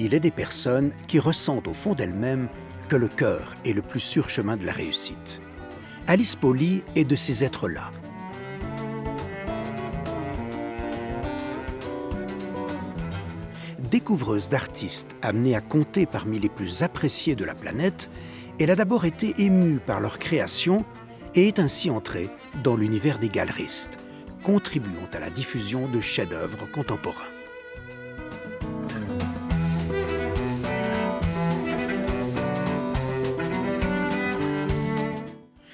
il est des personnes qui ressentent au fond d'elles-mêmes que le cœur est le plus sûr chemin de la réussite. Alice Pauly est de ces êtres-là. Découvreuse d'artistes amenés à compter parmi les plus appréciés de la planète, elle a d'abord été émue par leur création et est ainsi entrée dans l'univers des galeristes, contribuant à la diffusion de chefs-d'œuvre contemporains.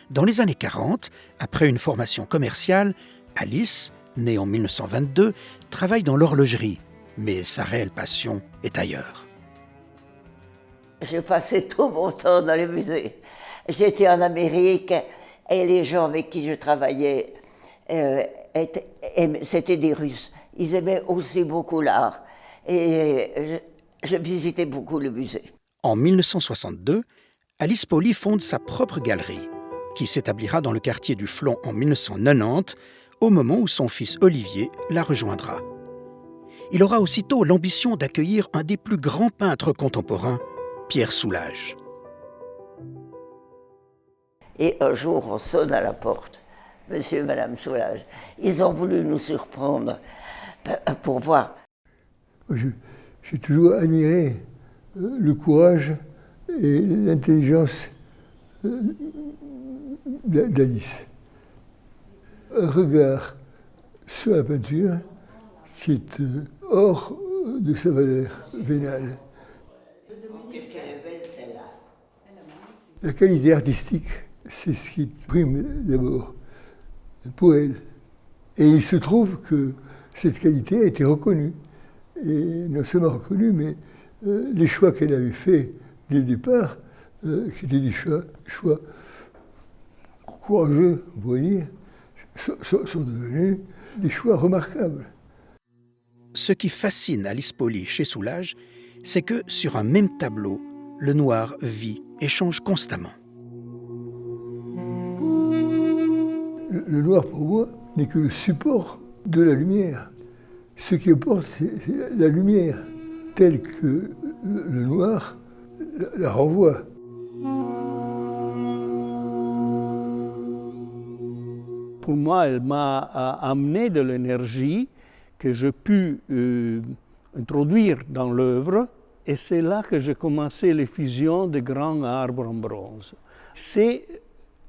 Dans les années 40, après une formation commerciale, Alice, née en 1922, travaille dans l'horlogerie, mais sa réelle passion est ailleurs. J'ai passé tout mon temps dans les musées. J'étais en Amérique et les gens avec qui je travaillais, c'était des Russes. Ils aimaient aussi beaucoup l'art et je visitais beaucoup le musée. En 1962, Alice Pauly fonde sa propre galerie, qui s'établira dans le quartier du Flon en 1990, au moment où son fils Olivier la rejoindra. Il aura aussitôt l'ambition d'accueillir un des plus grands peintres contemporains, Pierre Soulages. Et un jour, on sonne à la porte, monsieur et madame Soulages. Ils ont voulu nous surprendre pour voir. J'ai toujours admiré le courage et l'intelligence d'Alice. Un regard sur la peinture qui est hors de sa valeur vénale. Qu'est-ce qu'elle est belle, celle-là? La qualité artistique, c'est ce qui prime d'abord pour elle. Et il se trouve que cette qualité a été reconnue. Et non seulement reconnue, mais les choix qu'elle avait faits dès le départ, qui étaient des choix courageux, vous voyez, sont devenus des choix remarquables. Ce qui fascine Alice Pauly chez Soulages, c'est que sur un même tableau, le noir vit et change constamment. Le noir, pour moi, n'est que le support de la lumière. Ce qui importe, c'est la lumière, telle que le noir la renvoie. Pour moi, elle m'a amené de l'énergie que je pu introduire dans l'œuvre, et c'est là que j'ai commencé les fusions de grands arbres en bronze. C'est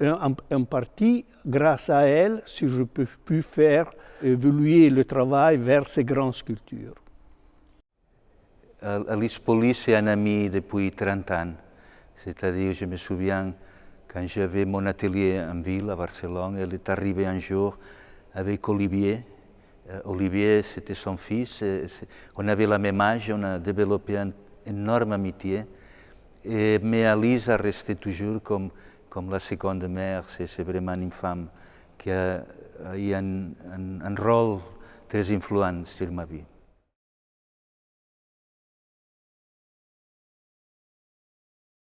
en partie grâce à elle si je peux pu faire évoluer le travail vers ces grandes sculptures. Alice Pauly, c'est un ami depuis 30 ans. C'est-à-dire, je me souviens, quand j'avais mon atelier en ville, à Barcelone, elle est arrivée un jour avec Olivier. Olivier, c'était son fils. On avait la même âge, on a développé une énorme amitié. Mais Alice a resté toujours comme la seconde mère. C'est vraiment une femme qui a eu un rôle très influent sur ma vie.